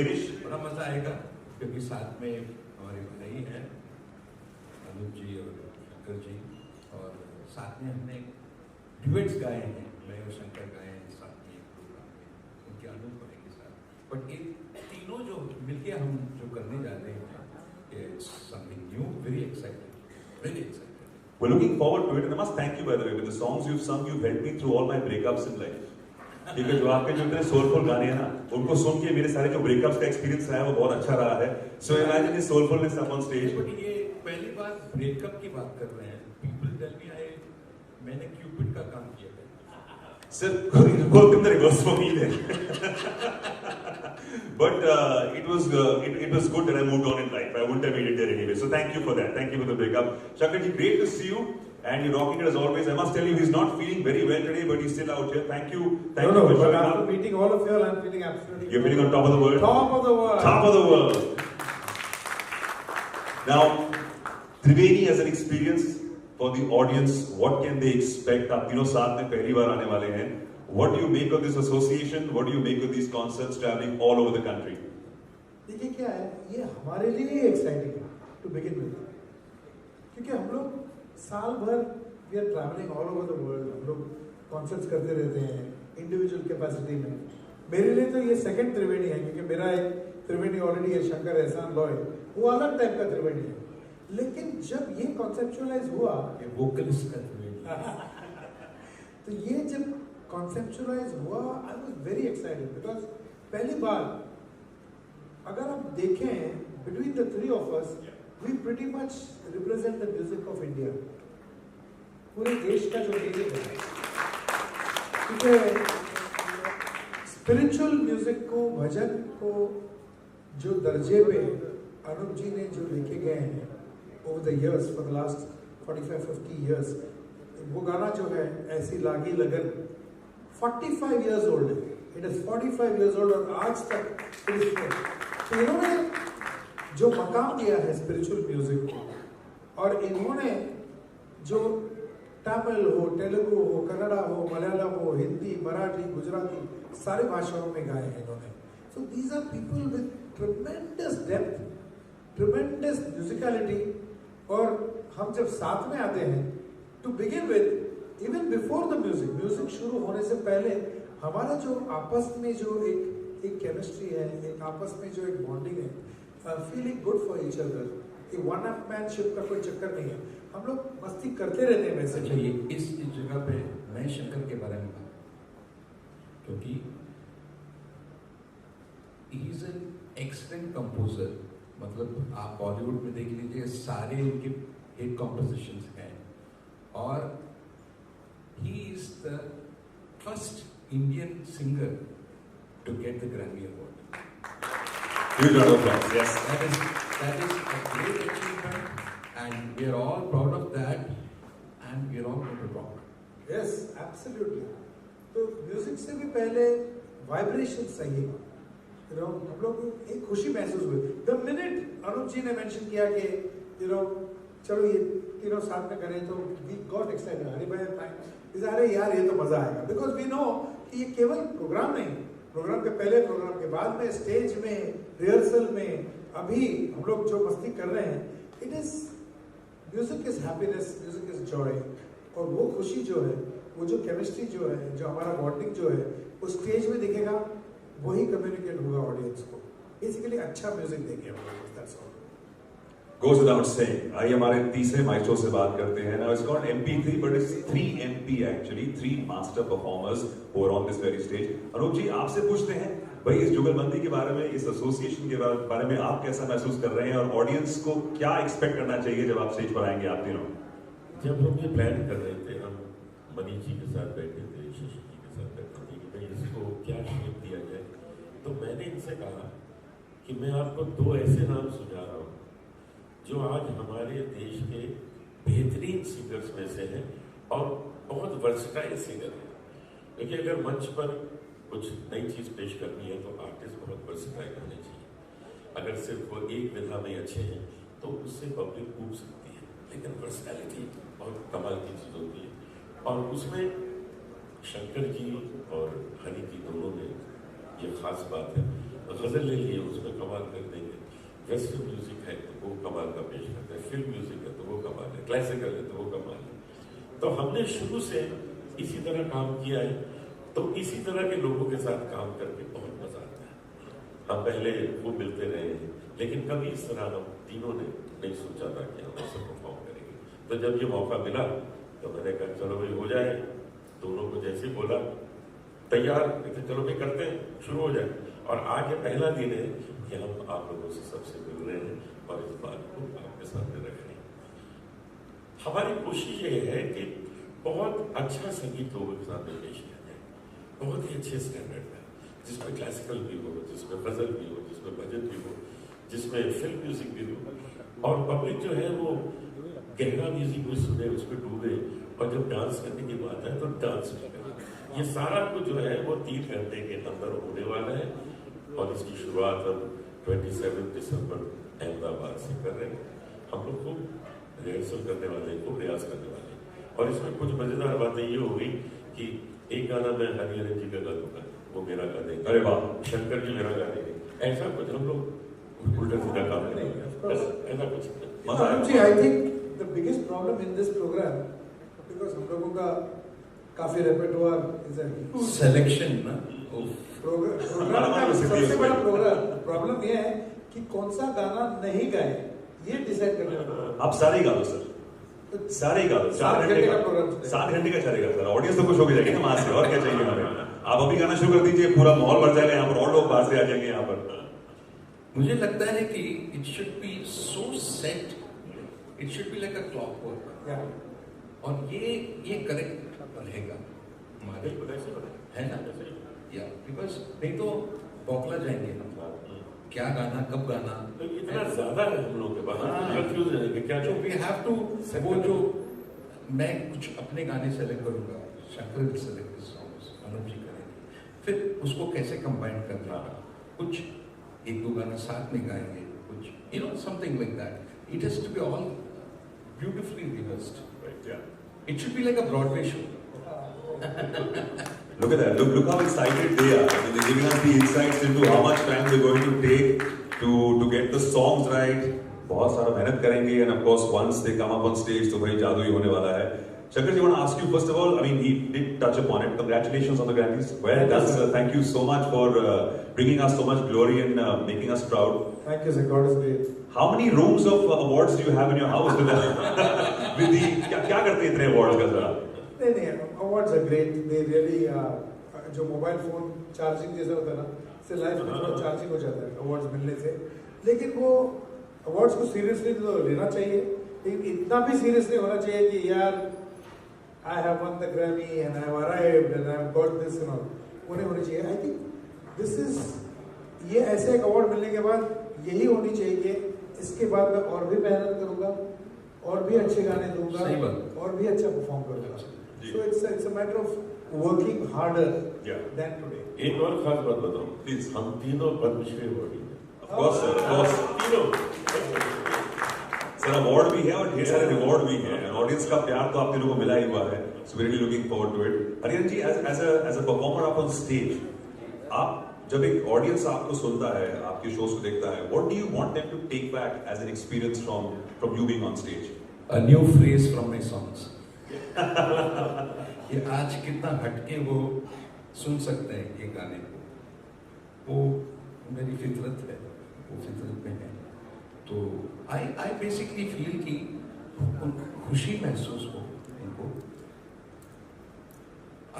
Danish? बड़ा मजा आएगा क्योंकि साथ में हमारे भाई हैं अनूप जी और शंकर जी, और साथ में हमने ड्यूएट्स गाए हैं, मैं और शंकर गाए हैं साथ में एक प्रोग्राम में उनके अनूप भाई के साथ। बट ये तीनों जो मिलके हम जो करने जा रहे हैं, it's something new, very excited, very excited. We're looking forward to it, and I must thank you, by the way, with the songs you've sung. You've helped me through all my breakups in life. क्योंकि जो आपके जो इतने soulful गाने हैं ना, उनको सुन के मेरे सारे जो ब्रेकअप्स का एक्सपीरियंस रहा है वो बहुत अच्छा रहा है. So imagine this soulfulness up on stage. But ये पहली बार ब्रेकअप की बात कर रहे हैं. People tell me मैंने क्यूपिड का काम किया था. Sir, work in the reverse for me then. But it was good that I moved on in life. I wouldn't have made it there anyway. So thank you for that. Thank you for the breakup. Shankar ji, great to see you. And you're rocking it as always. I must tell you, he's not feeling very well today, but he's still out here. Thank you. Thank you for showing up. After meeting all of you, I'm feeling absolutely. You're feeling on top of the world. Top of the world. Top of the world. Now, Triveni as an experience for the audience, what can they expect? आप तीनों साथ में पहली बार आने वाले हैं. What do you make of this association? What do you make of these concerts traveling all over the country? देखिए क्या है, ये हमारे लिए एक्साइटिंग है to begin with, क्योंकि हम लोग साल भर we are traveling all over the world. हम लोग कॉन्सर्ट्स करते रहते हैं इंडिविजुअल कैपेसिटी में. मेरे लिए तो ये सेकंड त्रिवेणी है, क्योंकि मेरा एक त्रिवेणी ऑलरेडी है, शंकर एहसान लॉय, वो अलग टाइप का त्रिवेणी है. लेकिन जब ये कॉन्सेप्चुअलाइज हुआ, ये वोकलिस्ट का त्रिवेणी, तो ये जब कॉन्सेप्चुअलाइज हुआ, I was very excited because पहली बार अगर आप देखें between the three of us, we pretty much represent the music of India. पूरे देश का जो म्यूजिक है, क्योंकि स्पिरिचुअल म्यूजिक को, भजन को जो दर्जे पे अनूप जी ने जो लेके गए हैं over the years, for the last 45-50 years, वो गाना जो है ऐसी लागी लगन 45 years old है. इट इज 45 years old और आज तक तो इन्होंने जो मकाम दिया है स्पिरिचुअल म्यूजिक को, और इन्होंने जो तमिल हो, तेलुगु हो, कन्नड़ा हो, मलयालम हो, हिंदी, मराठी, गुजराती, सारी भाषाओं में गाए हैं इन्होंने. So these are people with tremendous depth, tremendous musicality. और हम जब साथ में आते हैं, to begin with, even before the music शुरू होने से पहले हमारा जो आपस में जो एक केमिस्ट्री है, एक आपस में जो एक बॉन्डिंग है, feeling good for each other, ये वन अप मैनशिप का कोई चक्कर नहीं है. हम लोग मस्ती करते रहते हैं वैसे. अच्छा, ये इस जगह पे मैं शंकर के बारे में बात, क्योंकि he is an excellent composer. मतलब आप बॉलीवुड में देख लीजिए, सारे उनके हिट कॉम्पोजिशंस हैं, और he is the first Indian singer to get the Grammy award. Huge round of applause. Yes. That is a great achievement, and we are all proud of that, and we are all going to rock. Yes, absolutely. तो music से भी पहले vibration चाहिए. हम लोग एक खुशी महसूस हुई द मिनट अनूप जी ने मेंशन किया कि चलो ये तीनों साथ में करें, तो वी गॉट एक्साइटेड. हरी भाई अरे यार ये तो मजा आएगा, बिकॉज वी नो कि ये केवल प्रोग्राम नहीं, प्रोग्राम के पहले, प्रोग्राम के बाद में, स्टेज में, रिहर्सल में, अभी हम लोग जो मस्ती कर रहे हैं, it is music is happiness, music is Joy. और वो खुशी जो है, वो जो केमिस्ट्री जो है, जो हमारा बॉन्डिंग जो है, वो स्टेज में दिखेगा, वही कम्युनिकेट होगा ऑडियंस को. बेसिकली अच्छा म्यूजिक देंगे हम लोग. That's all. Goes without saying. आइए हमारे तीसरे माइस्ट्रो से बात करते हैं. Now it's called MP3, but it's 3MP actually, 3 master performers who are on this very stage. Anoop जी, आपसे पूछते हैं भाई, इस जुगलबंदी के बारे में, इस एसोसिएशन के बारे में आप कैसा महसूस कर रहे हैं, और ऑडियंस को क्या एक्सपेक्ट करना चाहिए जब आप स्टेज पर आएंगे आप तीनों? जब हम ये प्लान कर रहे थे, हम मनीष जी के साथ बैठे थे, शशि जी के साथ बैठे थे कि भाई इसको क्या शेप दिया जाए, तो मैंने इनसे कहा कि मैं आपको 2 ऐसे नाम सुझा रहा हूँ जो आज हमारे देश के बेहतरीन सिंगर्स में से हैं और बहुत वर्सटाइल सिंगर हैं. क्योंकि अगर मंच पर कुछ नई चीज़ पेश करनी है तो आर्टिस्ट बहुत वर्सटाइल होने चाहिए. अगर सिर्फ वो एक विधा में अच्छे हैं तो उससे पब्लिक कूद सकती है, लेकिन वर्सटैलिटी बहुत कमाल की चीज़ होती है. और उसमें शंकर जी और हनी जी दोनों में ये खास बात है. गज़ल ले लिए उसमें कमाल कर देंगे, वेस्टर्न म्यूजिक है तो वो कमाल का पेश करते हैं, फिल्म म्यूजिक है तो वो कमाल है, क्लासिकल है तो वो कमाल है। तो हमने शुरू से इसी तरह काम किया है, तो इसी तरह के लोगों के साथ काम करके बहुत मजा आता है। हम पहले वो मिलते रहे हैं, लेकिन कभी इस तरह हम तीनों ने नहीं सोचा था कि हम ऐसे परफॉर्म करेंगे। तो जब ये मौका मिला तो मैंने कहा चलो भाई हो जाए, दोनों को जैसे बोला तैयार, लेकिन चलो भाई करते हैं, शुरू हो जाए। और आज ये पहला दिन है कि हम आप लोगों से सबसे मिल रहे हैं और इस बात को आपके सामने रख रहे हैं। हमारी कोशिश ये है कि बहुत अच्छा संगीत लोगों के सामने पेश किया जाए, बहुत ही अच्छे स्टैंडर्ड में, जिसमें क्लासिकल भी हो, जिसमें गजल भी हो, जिसमें भजन भी हो, जिसमें फिल्म म्यूजिक भी हो, और पब्लिक जो है वो गहरा म्यूजिक भी सुने, उसमें डूबे, और जब डांस करने की बात है तो डांस भी करे। ये सारा कुछ जो है वो 3 घंटे के अंदर होने वाला है, और इसकी शुरुआत हम 27 दिसंबर अहमदाबाद से कर रहे हैं। हम लोग खूब रिहर्सल करने वाले हैं, खूब प्रयास करने वाले हैं, और इसमें कुछ मजेदार बातें ये होगी कि एक गाना मैं हरिहरन जी का गा दूंगा, वो मेरा गा देंगे, अरे वाह, शंकर जी मेरा गा देंगे, ऐसा कुछ हम लोग उल्टा सीधा काम करेंगे, ऐसा कुछ Arun ji, I think the biggest problem in this programme, because हम लोगों का काफी रेpertoire इज अ सिलेक्शन ना, प्रोग्राम का सबसे बड़ा प्रॉब्लम ये है कि कौन सा गाना नहीं गाए, ये डिसाइड करने में। आप सारे ही गा दो सर, सारे ही गा दो, 4 घंटे का प्रोग्राम, 7 घंटे का चलेगा सर, ऑडियंस तो खुश हो जाएगी ना वहां से, और क्या चाहिए हमें। आप अभी गाना शुरू कर दीजिए, पूरा माहौल भर जाएगा यहाँ पर, और लोग बाहर से आ जाएंगे यहाँ पर। मुझे लगता है कि it should B so set, it should be like a clockwork, और ये करेक्ट रहेगा हमारे, है ना, या बिकॉज नहीं तो बौखला जाएंगे हम, क्या गाना कब गाना, तो इतना ज्यादा है हम लोग के पास, कंफ्यूज रहेंगे क्या जो वी हैव टू, वो जो मैं कुछ अपने गाने सेलेक्ट करूंगा, Shankar will select this songs, Anup ji करेंगे, फिर उसको कैसे कंबाइन करना, कुछ 1-2 गाना साथ में गाएंगे, कुछ you know something like that, it has to be all beautifully rehearsed, it should be like a Broadway show. Look at that. Look how excited they are. I mean, they're giving us the insights into how much time they're going to take to get the songs right. बहुत सारा मेहनत करेंगे, and of course once they come up on stage तो भाई जादू ही होने वाला है. Shankar ji, I want to ask you first of all, I mean, he did touch upon it. Congratulations on the Grammys. Well done, sir. Thank you so much for bringing us so much glory and making us proud. Thank you, sir. God is great. How many rooms of awards do you have in your house? With the क्या करते हैं इतने awards का जरा? नहीं, awards are great, they really, जो mobile phone charging जैसा होता है ना, से लाइफ में थोड़ा चार्जिंग हो जाता है अवार्ड्स मिलने से, लेकिन वो अवार्ड्स को सीरियसली तो लेना चाहिए, लेकिन इतना भी सीरियस नहीं होना चाहिए कि यार I have one the Grammy and I have arrived and I have got this and all, वो नहीं होनी चाहिए। आई थिंक दिस इज, ये ऐसे एक अवार्ड मिलने के बाद यही होनी चाहिए कि इसके बाद मैं और भी मेहनत करूंगा, और भी अच्छे गाने दूंगा, और भी अच्छा परफॉर्म करूंगा। So it's a matter of working harder than today. एक और खास बात बताऊं, प्लीज, हम तीनों पद्मश्री अवार्डी हैं। Of course, sir. Of course. तीनों। सर अवार्ड भी है और ढेर सारे रिवॉर्ड भी हैं, ऑडियंस का प्यार तो आप तीनों को मिला ही हुआ है, so very looking forward to it. Hariharan ji, as a performer आप ऑन स्टेज, आप जब एक ऑडियंस आपको सुनता है, आपके शोज को देखता है, what do you want them to take back as an experience from you being on stage? A new phrase from my songs. ये आज कितना हटके वो सुन सकते हैं ये गाने को, वो मेरी फितरत है, वो फितरत में है। तो आई बेसिकली फील कि खुशी महसूस हो उनको,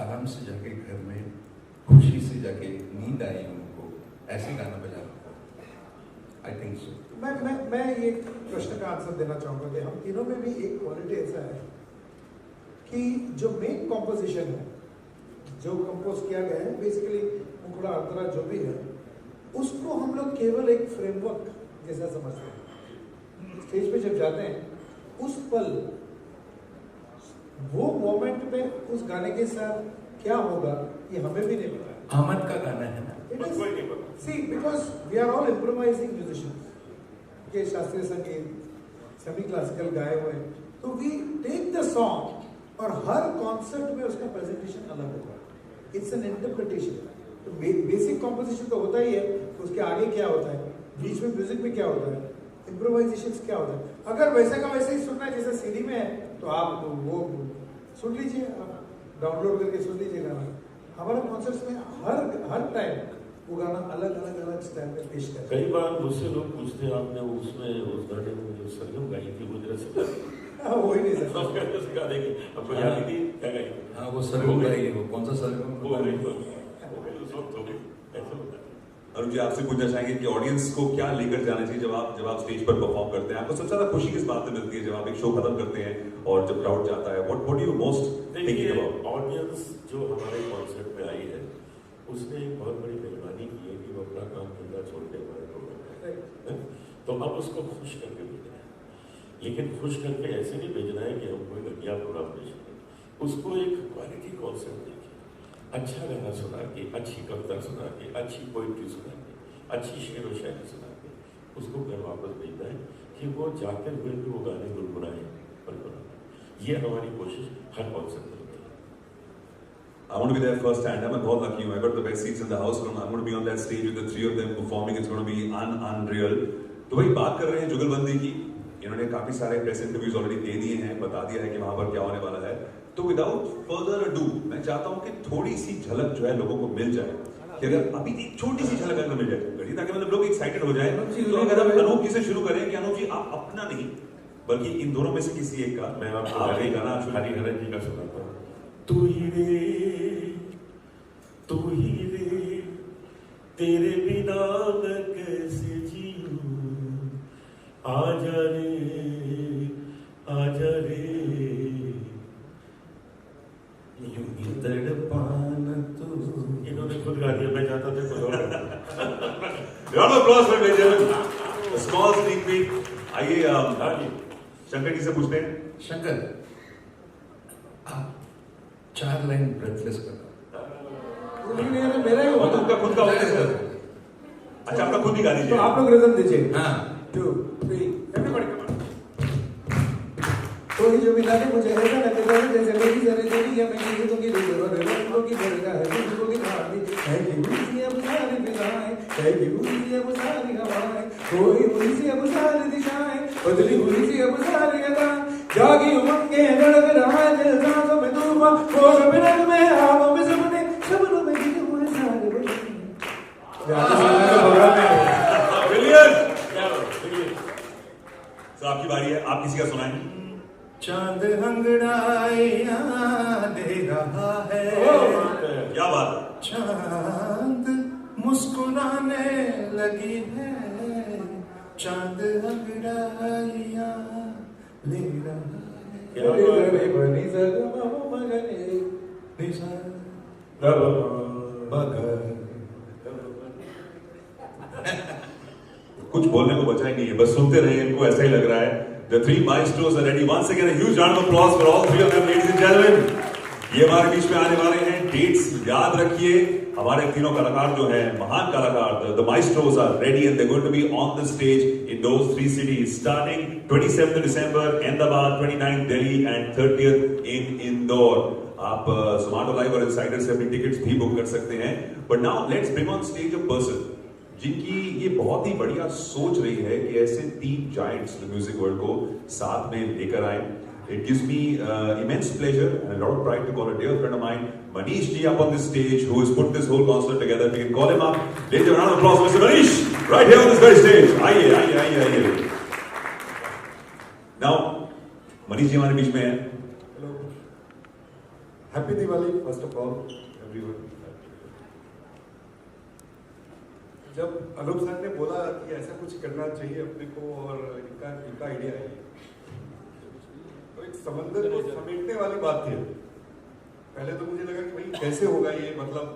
आराम से जाके घर में खुशी से जाके नींद आई उनको, ऐसे गाना बजा आई थिंक सो। मैं ये प्रश्न का आंसर देना चाहूंगा कि हम तीनों में भी एक क्वालिटी ऐसा है कि जो मेन कॉम्पोजिशन है, जो कंपोज किया गया है, बेसिकली मुखड़ा आर्द्रा जो भी है, उसको हम लोग केवल एक फ्रेमवर्क जैसा समझते हैं। स्टेज पे जब जाते हैं उस पल, वो मोमेंट में उस गाने के साथ क्या होगा ये हमें भी नहीं पता। अहमद का गाना है ना, See, because we are all improvising musicians, के शास्त्रीय संगीत, सेमी क्लासिकल गाए हुए, तो we take the song और हर कॉन्सर्ट में उसका प्रेजेंटेशन अलग होगा। It's an interpretation, तो बेसिक कॉम्पोजिशन तो होता ही है, उसके आगे क्या होता है, बीच में म्यूजिक में क्या होता है, इम्प्रोवाइजेशन क्या होता है। अगर वैसे का वैसे ही सुनना है जैसे सीडी में है तो आप वो सुन लीजिए, आप डाउनलोड करके सुन लीजिए गाना। हमारे कॉन्सर्ट्स में हर टाइम वो गाना अलग अलग अलग स्टाइल में पेश करते हैं। कई बार मुझसे लोग पूछते हैं आपने उसमें उस गाने में जो सरगम गाई थी वो जरा सिखा देंगे। वो ही नहीं सकता। सिखा देंगे, आपको याद ही थी क्या गाई? हाँ वो सरगम गाई है, वो कौन सा सरगम? वो गई उस वक्त हो गई, ऐसा होता है। अरुण जी, आपसे पूछना चाहेंगे कि ऑडियंस को क्या लेकर जाना चाहिए जब आप स्टेज पर परफॉर्म करते हैं? आपको सबसे ज्यादा खुशी किस बात में मिलती है जब आप एक शो खत्म करते हैं और जब क्राउड जाता है? What do you most thinking about? Audience जो हमारे कॉन्सर्ट में आई है उसने एक बहुत बड़ी मेहरबानी की है कि वो अपना काम धंधा छोड़ के हमारे प्रोग्राम में, तो अब उसको खुश करके भेजना है। लेकिन खुश करके ऐसे नहीं भेजना है कि हम कोई घटिया प्रोग्राम पेश करें, उसको एक क्वालिटी कॉन्सर्ट देखिए, अच्छा गाना सुना के, अच्छी कविता सुना के, अच्छी पोइट्री सुना के, अच्छी शेर व शायरी सुना के उसको घर वापस भेजना है कि वो जाते हुए भी वो गाने गुनगुनाए और गुनगुनाए। ये हमारी कोशिश हर कॉन्सर्ट में होती है। I want to be there first hand. I'm बहुत lucky हूँ. I got the best seats in the house. I'm going to be on that stage with the three of them performing. It's going to be unreal. तो वही बात कर रहे हैं जुगलबंदी की. इन्होंने काफी सारे प्रेस इंटरव्यूज ऑलरेडी दे दिए हैं, बता दिया है कि वहां पर क्या होने वाला है. तो विदाउट फर्दर अडू मैं चाहता हूँ कि थोड़ी सी झलक जो है लोगों को मिल जाए, कि अगर अभी एक छोटी सी झलक अगर मिल जाए ताकि मतलब लोग एक्साइटेड हो जाए. तो अगर हम अनूप जी से शुरू करें कि अनूप जी आप अपना नहीं बल्कि इन दोनों में से किसी एक का, मैं आपको गाना हरिहरन जी का सुनाता हूँ। तू ही रे तेरे बिना मैं कैसे जीऊं, आजा रे यूं ही तड़पाना तू। इन्होंने खुद गा दिया, मैं चाहता था कुछ और। Round of applause for Benjamin. A small sneak peek. आइए शंकर जी से पूछते हैं. शंकर, आप 4 लाइन ब्रेथलेस कर दो। मेरा ही वो तो होगा। उनका खुद का होता है सर. अच्छा, आपका खुद ही गा तो दीजिए. आप लोग रिदम दीजिए। हाँ 2 3 एवरीबॉडी कम ऑन। कोई जो मिला दे मुझे ऐसा लगता है जैसे मेरी जरे तेरी या मैं किसी को की दूर और रंगों की भरगा है तुझको की खानी है कि मुझे अब सारी फिजाएं है कि मुझे अब सारी हवाएं कोई मुझे अब सारी दिशाएं बदली मुझे अब सारी अदाएं जागी उमंगे धड़क रहा है दिल सांसों में तूफान वो रंग में हवा में सपनों में गिरे हुए सारे तो आपकी बारी है, आप किसी का सुनाएं. चांद अंगड़ाइयां दे रहा है, क्या बात है. चांद मुस्कुराने लगी है, चांद अंगड़ाइयां ले रहा कुछ बोलने को बचा ही नहीं है, बस सुनते रहे. इनको ऐसा ही लग रहा है. The three maestros are ready. Once again, a huge round of applause for all three of them, ladies and gentlemen. ये हमारे बीच में आने वाले हैं. डेट्स याद रखिए. हमारे तीनों कलाकार जो हैं, महान कलाकार, the maestros are ready and they're going to be on the stage in those 3 cities, starting 27th December, Ahmedabad, 29th Delhi, and 30th in Indore. आप Zomato Live और Insider से अपनी टिकट्स भी बुक कर सकते हैं. But now let's bring on stage a person जिनकी ये बहुत ही बढ़िया सोच रही है कि ऐसे 3 giants द म्यूजिक वर्ल्ड को साथ में लेकर आए. It gives me immense pleasure and a lot of pride to call a dear friend of mine, Manish ji, up on this stage, who has put this whole concert together. We can call him up. Ladies and round of applause, Mr. Manish, right here on this very stage. आइए. Now, Manish ji हमारे बीच में हैं. Hello. Happy Diwali, first of all, everyone. जब Anoop sir ने बोला कि ऐसा कुछ करना चाहिए अपने को और इनका आइडिया है, तो एक समंदर को समेटने वाली बात थी. पहले तो मुझे लगा कि भाई कैसे होगा ये, मतलब,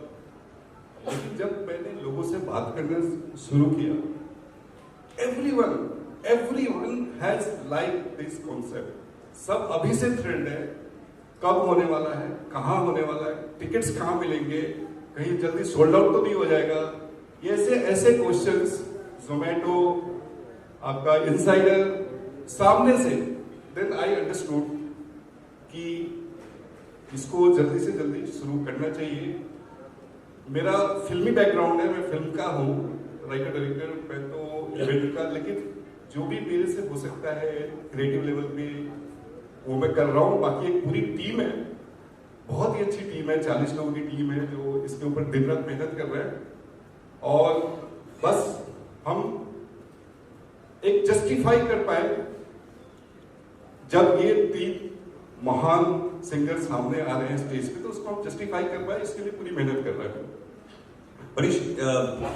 लेकिन जब मैंने लोगों से बात करना शुरू किया, everyone has liked this concept. सब अभी से थ्रिल्ड है, कब होने वाला है, कहाँ होने वाला है, टिकट्स कहाँ मिलेंगे, कहीं जल्दी सोल्ड आउट तो नहीं हो जाएगा. ये ऐसे क्वेश्चंस जोमेटो, आपका इनसाइडर सामने से, देन आई अंडरस्टूड कि इसको जल्दी से जल्दी शुरू करना चाहिए. मेरा फिल्मी बैकग्राउंड है, मैं फिल्म का हूँ, राइटर डायरेक्टर, मैं तो इवेंट का, लेकिन जो भी मेरे से हो सकता है क्रिएटिव लेवल पे वो मैं कर रहा हूँ। बाकी एक पूरी टीम है, बहुत ही अच्छी टीम है, 40 लोगों की टीम है जो इसके ऊपर दिन रात मेहनत कर रहे हैं। और बस हम एक जस्टिफाई कर पाए जब ये 3 महान सिंगर सामने आ रहे हैं स्टेज पे, तो उसको हम जस्टिफाई कर पाए, इसके लिए पूरी मेहनत कर रहे हैं। Manish,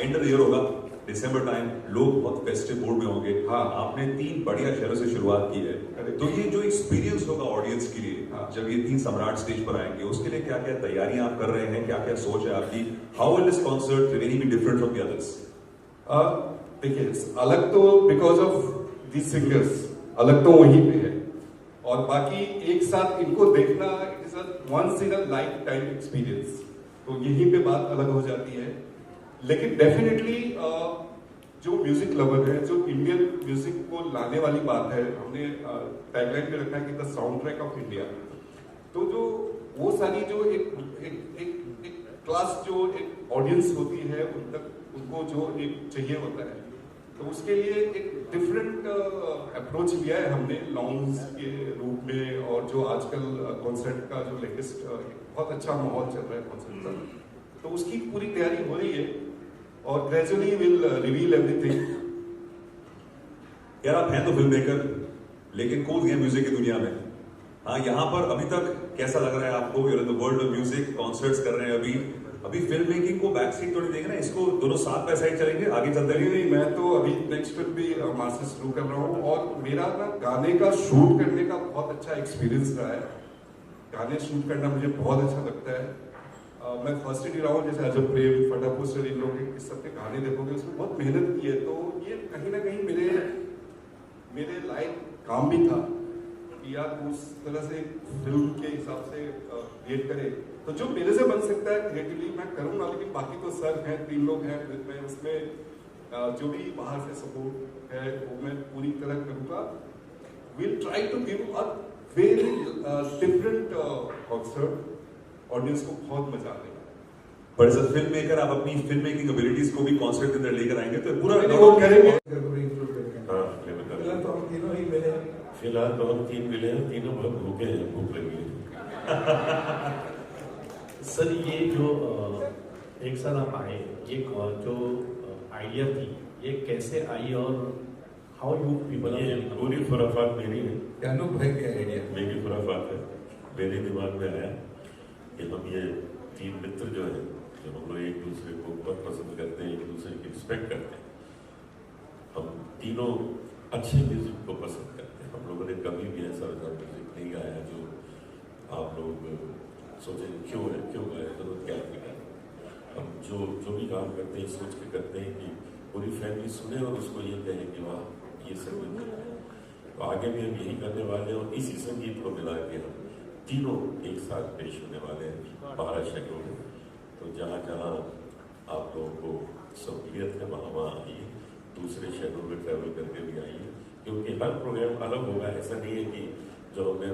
end of the year होगा, दिसंबर टाइम, लोग बहुत फेस्टिव मूड में होंगे। हाँ। आपने 3 बढ़िया शहरों से शुरुआत की है, तो ये जो एक्सपीरियंस होगा ऑडियंस के लिए, हाँ। जब ये 3 सम्राट स्टेज पर आएंगे, उसके लिए क्या क्या तैयारियां आप कर रहे हैं, क्या क्या सोच है आपकी? How will this concert really be different from the others? देखिए, अलग तो बिकॉज ऑफ दी सिंगर्स, अलग तो वहीं पे है, और बाकी एक साथ इनको देखना it is once in a lifetime experience, तो यहीं पे बात अलग हो जाती है। लेकिन डेफिनेटली जो म्यूजिक लवर है, जो इंडियन म्यूजिक को लाने वाली बात है, हमने टैगलाइन पे रखा है कि the sound track of India, तो जो वो सारी जो एक क्लास जो एक ऑडियंस होती है उन तक उनको जो एक चाहिए होता है, तो उसके लिए एक डिफरेंट अप्रोच लिया है हमने लॉन्ग्स के रूप में। और जो आजकल कॉन्सर्ट का जो लेटेस्ट बहुत अच्छा माहौल चल रहा है कॉन्सर्ट का, तो उसकी पूरी तैयारी हो रही है और ग्रेजुअली विल रिवील एवरीथिंग। यार, आप हैं तो फिल्म मेकर, लेकिन कूद गए म्यूजिक की दुनिया में। हाँ, यहाँ पर अभी तक कैसा लग रहा है आपको? You're in the world of music, concerts कर रहे हैं अभी फिल्म मेकिंग को बैक सीट तो नहीं देंगे ना, इसको दोनों साथ बाय साइड चलेंगे, आगे चलते रहेंगे? नहीं, मैं तो अभी नेक्स्ट फिल्म भी मास्टर्स शुरू कर रहा हूँ, और मेरा ना गाने का शूट करने का बहुत अच्छा एक्सपीरियंस रहा है। गाने शूट करना मुझे बहुत अच्छा लगता है। मैं फर्स्ट ईयर रहा हूँ, जैसे अजब प्रेम, फटाफट, इन लोगों के सबके गाने देखोगे, उसमें बहुत मेहनत की है, तो ये कहीं ना कहीं मेरे लाइक काम भी था कि यार उस तरह से फिल्म के हिसाब से क्रिएट करे, तो जो मेरे से बन सकता है क्रिएटिवली मैं करूंगा। लेकिन बाकी तो सर हैं, 3 लोग हैं, मैं उसमें जो भी बाहर से सपोर्ट है वो मैं पूरी तरह करूंगा। Will try to give a very different concert, audience को बहुत मजा आएगा। पर एज अ फिल्म मेकर आप अपनी फिल्म मेकिंग एबिलिटीज को भी कॉन्सर्ट के अंदर लेकर आएंगे, तो पूरा वो करेंगे। हाँ, फिलहाल तो हम तीनों ही मिले हैं। फिलहाल तो हम 3 मिले हैं, तीनों बहुत भूखे हैं, भूख लगी है। सर, ये जो एक साथ आप आए, ये जो आइडिया थी, ये कैसे आई और हाउ यू पीपल? ये पूरी खुराफात मेरी है, अनूप भाई की आइडिया। मेरी खुराफात है, मेरे दिमाग में आया कि हम ये 3 मित्र जो हैं, जो हम लोग एक दूसरे को बहुत पसंद करते हैं, एक दूसरे की रिस्पेक्ट करते हैं, हम तीनों अच्छे म्यूजिक को पसंद करते हैं। हम लोगों ने कभी भी ऐसा म्यूजिक नहीं गाया जो आप लोग सोचे क्यों गाया, जरूरत क्या है। हम जो भी काम करते हैं सोच के करते हैं कि पूरी फैमिली सुने और उसको ये कहे कि वाह ये संगीत है। तो आगे भी हम यही करने वाले हैं, और इसी संगीत को मिला के हम तीनों एक साथ पेश होने वाले हैं 12 शहरों में। तो जहाँ जहाँ आप लोगों को सहूलियत है वहाँ आइए, दूसरे शहरों में ट्रैवल करके भी आइए, क्योंकि हर प्रोग्राम अलग होगा। ऐसा नहीं है कि जो हमने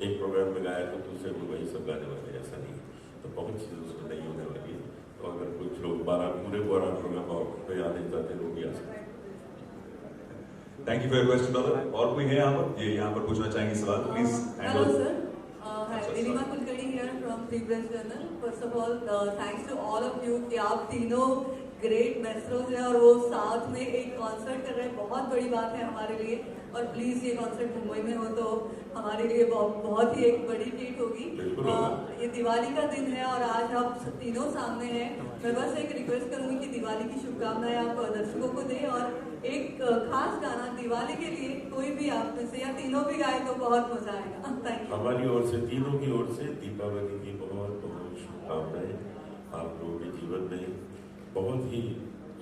एक प्रोग्राम में गाया तो दूसरे में वही सब गाने वाले, ऐसा नहीं है। तो बहुत चीज़ें उसमें नहीं होने वाली है। तो अगर कुछ लोग 12 प्रोग्राम और आने चाहते हैं, वो भी आ सकते हैं। Thank you for your question brother. और कोई है यहाँ पर, ये यहाँ पर पूछना चाहेंगे सवाल? Please. Hello sir, hi, Nirima Kulkarni here from Free Press Journal. First of all, thanks to all of you कि आप तीनों ग्रेट मेस्ट्रोस हैं और वो साथ में एक कॉन्सर्ट कर रहे हैं, बहुत बड़ी बात है हमारे लिए। और प्लीज ये कॉन्सर्ट मुंबई में हो तो हमारे लिए बहुत ही एक बड़ी ट्रीट होगी। ये दिवाली का दिन है और आज आप तीनों सामने हैं। मैं बस एक रिक्वेस्ट करूंगी कि दिवाली की शुभकामनाएं आप दर्शकों को दें, और एक खास गाना दिवाली के लिए कोई भी आप में से या तीनों भी गाए तो बहुत मजा आएगा। Thank you. हमारी ओर से, तीनों की ओर से दीपावली की बहुत बहुत शुभकामनाएं। आप लोगों के जीवन में बहुत ही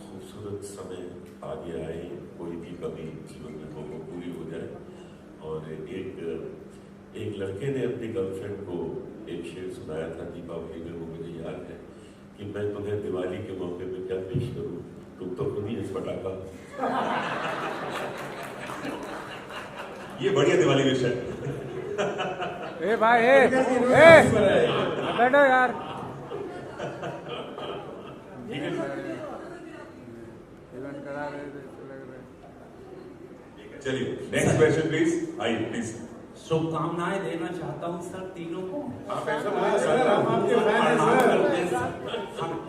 खूबसूरत समय आगे आए, कोई भी कमी जीवन में वो पूरी हो जाए। और एक लड़के ने अपनी गर्लफ्रेंड को एक शेर सुनाया था दीपावली में, वो मुझे याद है कि मैं तुम्हें दिवाली के मौके पे क्या पेश करूं, तुम तो खुद ही एक पटाखा। ये बढ़िया दिवाली विश है। ए भाई, बैठो यार। चलिए नेक्स्ट क्वेश्चन प्लीज, आइए प्लीज। शुभकामनाएं देना चाहता हूँ सर तीनों को। आप ऐसा सर, हम आपके फैन हैं, प्रणाम सर। करते हैं सर।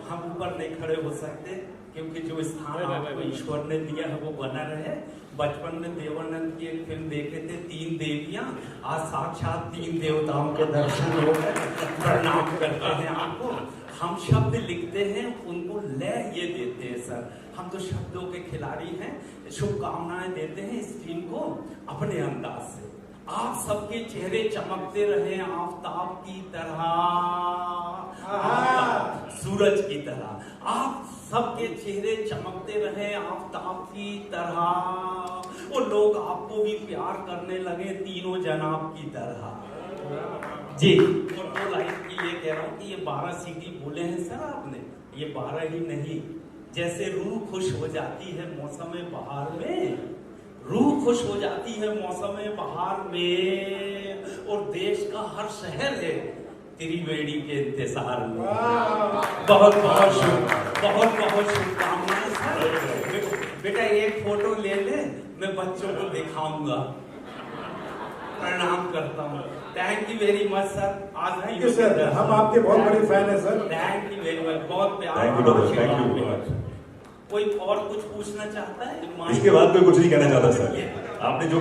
हम ऊपर नहीं खड़े हो सकते क्योंकि जो स्थान आपको ईश्वर ने दिया है वो बना रहे। बचपन में देवानंद की एक फिल्म देखे थे, 3 देवियां, आज साक्षात 3 देवताओं के दर्शन हो गए। प्रणाम करते हैं आपको। हम शब्द लिखते हैं, उनको लय ये देते हैं सर। हम तो शब्दों के खिलाड़ी हैं। शुभकामनाएं देते हैं इस टीम को अपने अंदाज से। आप सबके चेहरे चमकते रहे आफताब की तरह, सूरज की तरह। आप सबके चेहरे चमकते रहे आफताब की तरह। वो लोग आपको भी प्यार करने लगे तीनों जनाब की तरह। जी, और 2 लाइन की ये कह रहा हूँ कि ये 12 सीटी बोले हैं सर आपने, ये 12 ही नहीं। जैसे रूह खुश हो जाती है मौसम बहार में, रूह खुश हो जाती है मौसम बहार में, और देश का हर शहर है त्रिवेणी के इंतजार में। बहुत बहुत शुभकामनाएं सर। बेटा एक फोटो ले ले, मैं बच्चों को दिखाऊंगा। प्रणाम करता हूँ। Thank you very much sir. आज थैंक यू सर, हम आपके बहुत बड़े फैन हैं sir. Thank you very much, बहुत प्यार। Thank you brother, thank you. कोई और कुछ पूछना चाहता है? इसके बाद कोई कुछ नहीं कहना चाहता सर। आपने जो